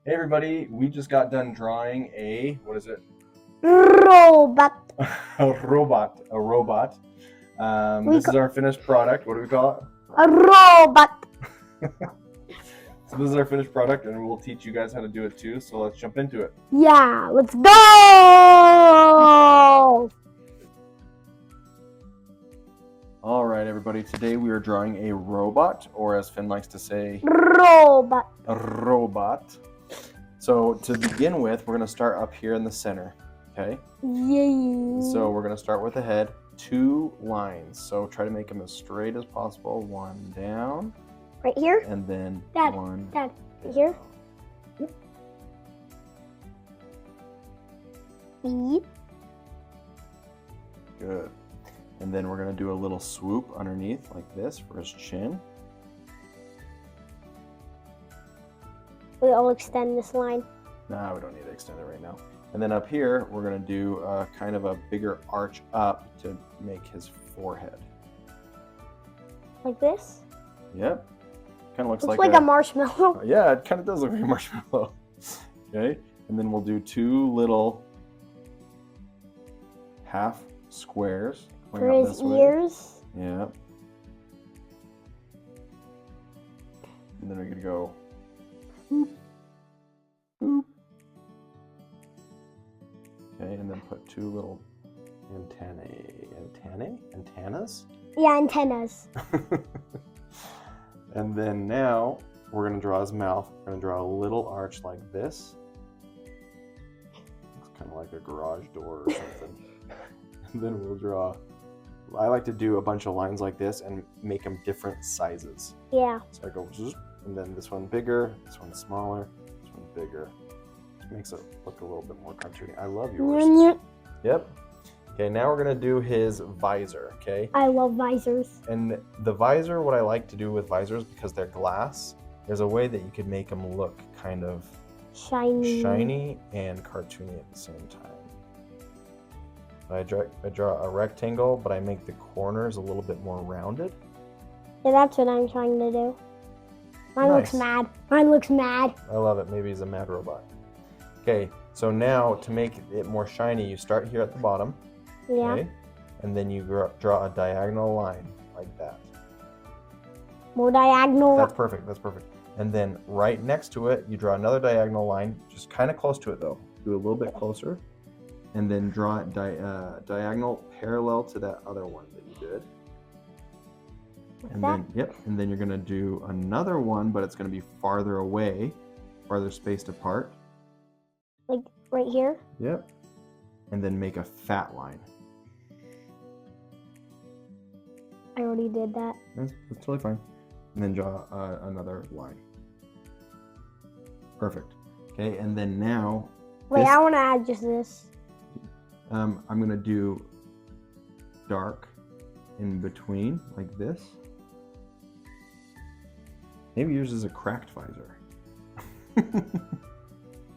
Hey everybody, we just got done drawing what is it? Robot. A robot. This is our finished product. What do we call it? A robot. So this is our finished product and we'll teach you guys how to do it too, so let's jump into it. Yeah, let's go! Alright everybody, today we are drawing a robot, or as Finn likes to say, Robot. a robot. So to begin with, we're going to start up here in the center, okay? Yay. So we're going to start with the head, 2 lines. So try to make them as straight as possible. 1 down. Right here? And then Dad, 1. Dad, right here? Yep. Beep. Good. And then we're going to do a little swoop underneath like this for his chin. We'll extend this line. Nah, we don't need to extend it right now. And then up here, we're going to do kind of a bigger arch up to make his forehead. Like this? Yep. Kind of looks like a marshmallow. Yeah, it kind of does look like a marshmallow. Okay. And then we'll do 2 little half squares. For his ears. Yeah. And then we're going to go boop, boop. Okay, and then put 2 little antennas? Yeah, antennas. And then now we're going to draw his mouth. We're going to draw a little arch like this. It's kind of like a garage door or something. And then we'll draw, I like to do a bunch of lines like this and make them different sizes. Yeah. So I go, and then this one bigger, this one smaller, this one bigger. It makes it look a little bit more cartoony. I love yours. Yep. Okay, now we're gonna do his visor, okay? I love visors. And the visor, what I like to do with visors, because they're glass, there's a way that you could make them look kind of shiny and cartoony at the same time. I draw a rectangle, but I make the corners a little bit more rounded. Yeah, that's what I'm trying to do. Mine looks mad. Mine looks mad. I love it. Maybe he's a mad robot. Okay, so now to make it more shiny, you start here at the bottom. Yeah. Okay, and then you draw a diagonal line like that. More diagonal. That's perfect. That's perfect. And then right next to it, you draw another diagonal line, just kind of close to it though. Do a little bit closer. And then draw it diagonal parallel to that other one that you did. And then, yep, and then you're gonna do another one, but it's gonna be farther away, farther spaced apart. Like right here? Yep. And then make a fat line. I already did that. That's totally fine. And then draw another line. Perfect. Okay, and then now... Wait, I want to add just this. I'm going to do dark in between, like this. Maybe yours is a cracked visor.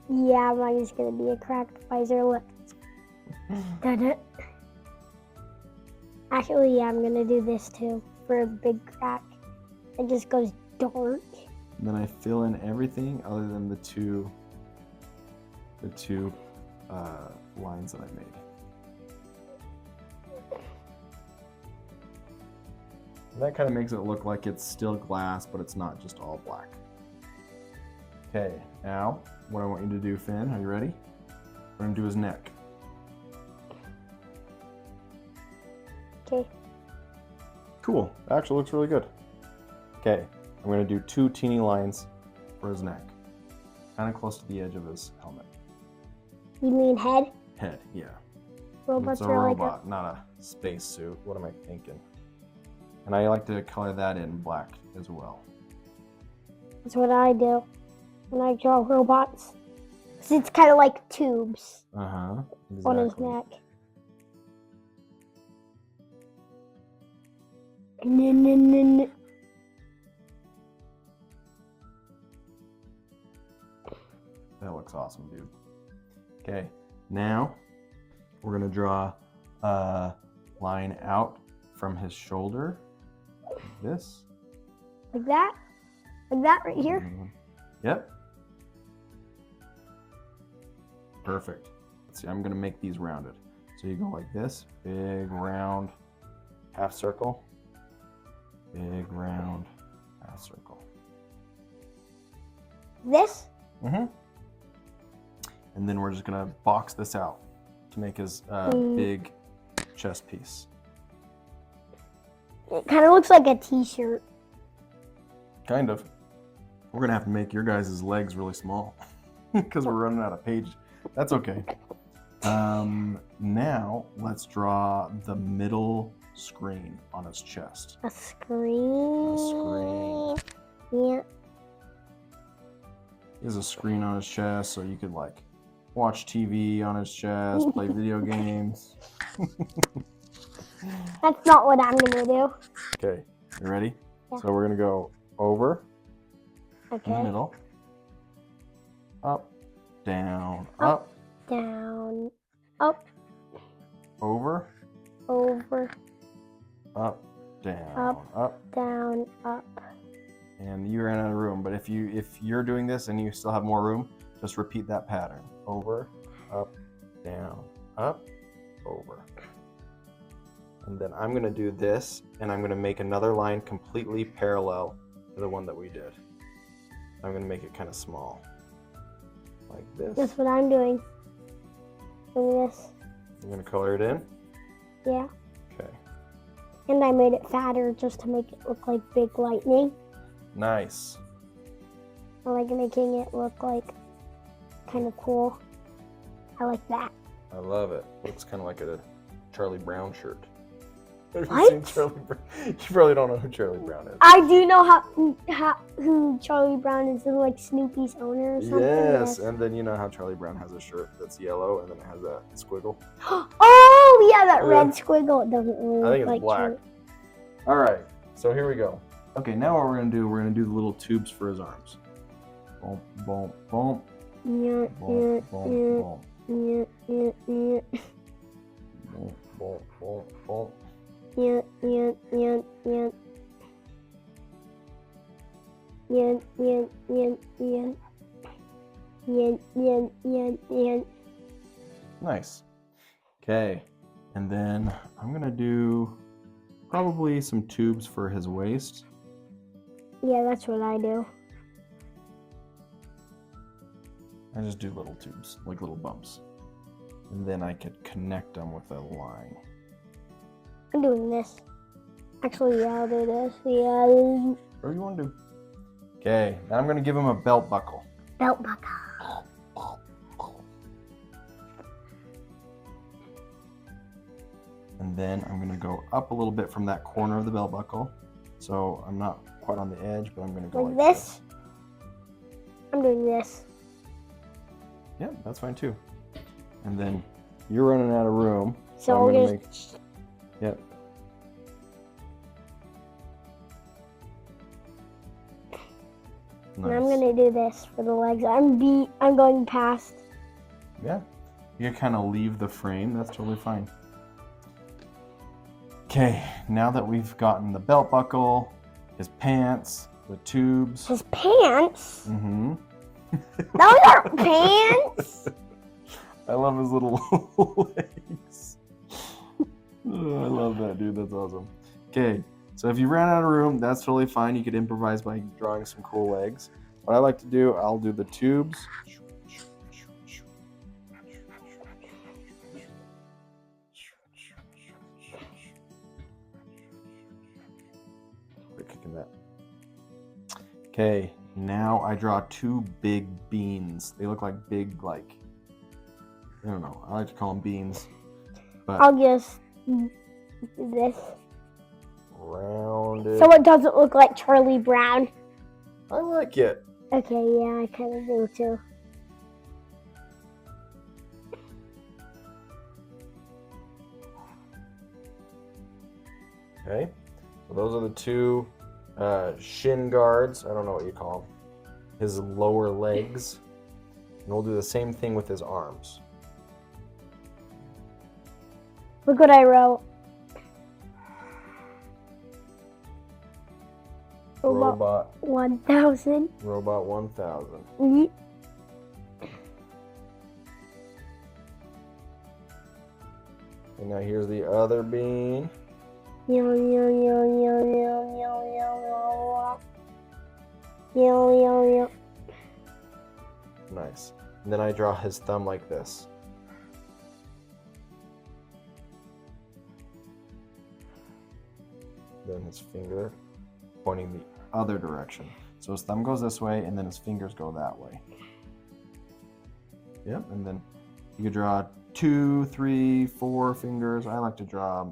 Yeah, mine is going to be a cracked visor. Look. Actually, yeah, I'm going to do this too for a big crack. It just goes dark. Then I fill in everything other than the two lines that I made. And that kind of makes it look like it's still glass, but it's not just all black. Okay, now what I want you to do, Finn, are you ready? We're going to do his neck. Okay. Cool. That actually looks really good. Okay, I'm going to do 2 teeny lines for his neck. Kind of close to the edge of his helmet. You mean head? Head, yeah. Robots it's a are robot, not a space suit. What am I thinking? And I like to color that in black as well. That's what I do when I draw robots. So it's kind of like tubes Exactly. on his neck. That looks awesome, dude. Okay, now we're gonna draw a line out from his shoulder, like this. Like that? Like that right here? Yep. Perfect. Let's see, I'm gonna make these rounded. So you go like this, big round, half circle, big round, half circle. This? Mm-hmm. And then we're just gonna box this out to make his big chest piece. It kind of looks like a t-shirt. Kind of. We're gonna have to make your guys' legs really small because we're running out of pages. That's okay. Now let's draw the middle screen on his chest. A screen. A screen. Yeah. He has a screen on his chest, so you could like watch TV on his chest, play video games. That's not what I'm gonna do. Okay, you ready? Yeah. So we're gonna go over, in the Okay. middle, up, down, up, Down. Up. over, Over. up, down, up. Down. Up. And you ran out of room, but if you're doing this and you still have more room, just repeat that pattern. Over, up, down, up, over. And then I'm gonna do this, and I'm gonna make another line completely parallel to the one that we did. I'm gonna make it kind of small, like this. That's what I'm doing. Doing this. I'm gonna color it in. Yeah. Okay. And I made it fatter just to make it look like big lightning. Nice. I like making it look like kind of cool. I like that. I love it. Looks kind of like a Charlie Brown shirt. Have you What? seen Charlie Brown? You probably don't know who Charlie Brown is. I do know who Charlie Brown is, like Snoopy's owner or something. Yes, and then you know how Charlie Brown has a shirt that's yellow and then it has that squiggle? Oh yeah, that Yeah. red squiggle. It doesn't really I think look it's like black. Charlie. All right, so here we go. Okay, now what we're gonna do the little tubes for his arms. Boom, boom, boom, Yeah, boom, boom, boom, yeah, yeah, yeah. boom, boom, boom, boom. Yeah, yeah, yeah, yeah. Yeah, yeah, yeah, yeah. Yeah, yeah, yeah, yeah. Nice. Okay, and then I'm gonna do probably some tubes for his waist. Yeah, that's what I do. I just do little tubes, like little bumps. And then I could connect them with a line. I'm doing this. Actually, yeah, I'll do this. Yeah. Whatever you want to do. Okay, now I'm gonna give him a belt buckle. Belt buckle. And then I'm gonna go up a little bit from that corner of the belt buckle. So I'm not quite on the edge, but I'm gonna go Like like this? I'm doing this. Yeah, that's fine too. And then you're running out of room. So I'm we're gonna gonna. make. Yep. And I'm gonna do this for the legs. I'm going past. Yeah. You can kind of leave the frame. That's totally fine. Okay, now that we've gotten the belt buckle, his pants, the tubes. His pants. Mm-hmm. Those aren't pants. I love his little legs. Oh, I love that, dude. That's awesome. Okay, so if you ran out of room, that's totally fine. You could improvise by drawing some cool legs. What I like to do, I'll do the tubes. Quit kicking that. Okay, now I draw two big beans. They look like big, like, I don't know. I like to call them beans. But I'll just do this. rounded. So it doesn't look like Charlie Brown. I like it. Okay, yeah, I kind of do too. Okay, so those are the two shin guards. I don't know what you call them. His lower legs. And we'll do the same thing with his arms. Look what I wrote. Robot 1000. Robot 1000. Yeet. And now here's the other bean. Yo, yo, yo, yo, yo, yo, yo, yo, yo, yo, yo. Nice. And then I draw his thumb like this. Then his finger pointing the other direction. So his thumb goes this way, and then his fingers go that way. Yep, and then you could draw 2, 3, 4 fingers. I like to draw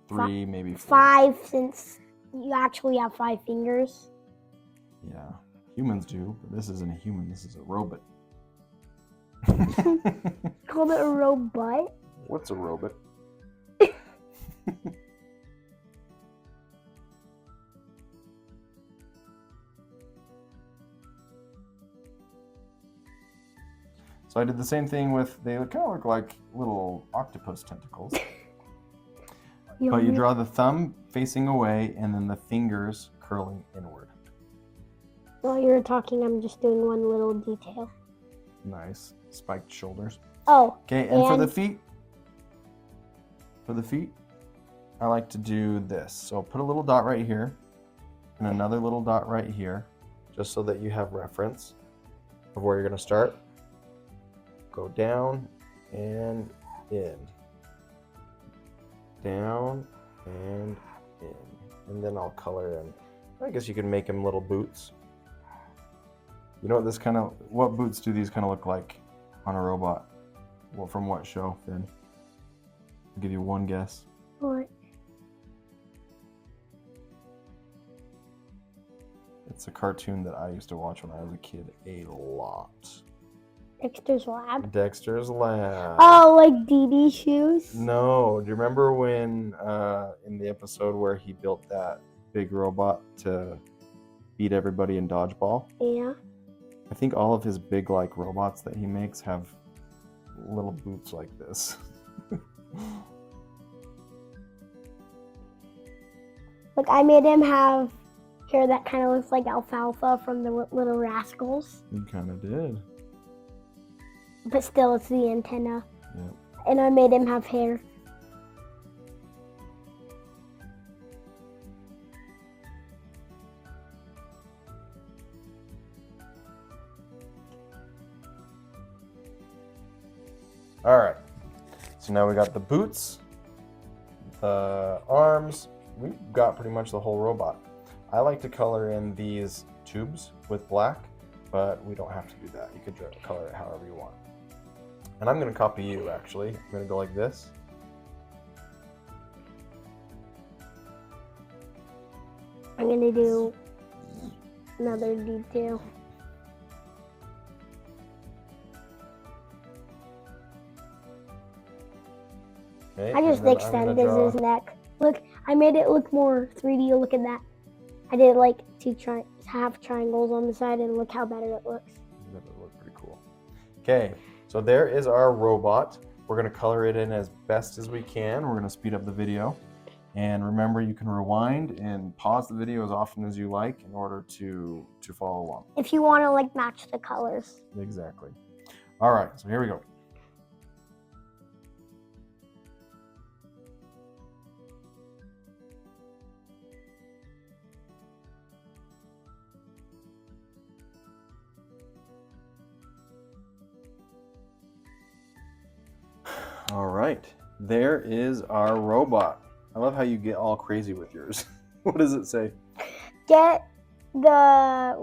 3, maybe 4. 5, since you actually have 5 fingers. Yeah, humans do, but this isn't a human, this is a robot. Call it a robot? What's a robot? So I did the same thing with, they kind of look like little octopus tentacles. But you draw the thumb facing away and then the fingers curling inward. While you're talking, I'm just doing one little detail. Nice. Spiked shoulders. Oh. Okay, and for the feet, I like to do this. So put a little dot right here and another little dot right here, just so that you have reference of where you're going to start. Go down and in. Down and in. And then I'll color in. I guess you can make them little boots. You know what what boots do these kind of look like on a robot? Well, from what show, Finn? I'll give you one guess. What? It's a cartoon that I used to watch when I was a kid a lot. Dexter's Lab? Dexter's Lab. Oh, like Dee shoes? No. Do you remember when, in the episode where he built that big robot to beat everybody in dodgeball? Yeah. I think all of his big, like, robots that he makes have little boots like this. Look, I made him have hair that kind of looks like alfalfa from the Little Rascals. You kind of did. But still, it's the antenna. Yeah. And I made him have hair. All right. So now we got the boots, the arms. We've got pretty much the whole robot. I like to color in these tubes with black, but we don't have to do that. You could color it however you want. And I'm going to copy you, actually. I'm going to go like this. I'm going to do another detail. Okay, I just extended his neck. Look, I made it look more 3D. Look at that. I did like half triangles on the side, and look how better it looks. That would look pretty cool. Okay, so there is our robot. We're going to color it in as best as we can. We're going to speed up the video. And remember, you can rewind and pause the video as often as you like in order to follow along. If you want to like match the colors. Exactly. All right, so here we go. All right, there is our robot. I love how you get all crazy with yours. What does it say? Get the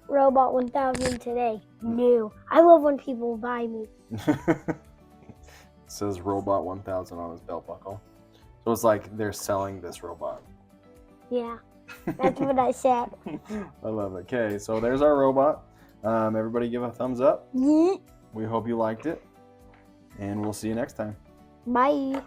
robot 1000 today. New. I love when people buy me. It says robot 1000 on his belt buckle. So it's like they're selling this robot. Yeah, that's what I said. I love it. Okay, so there's our robot. Everybody give a thumbs up. Yeet. We hope you liked it. And we'll see you next time. Bye.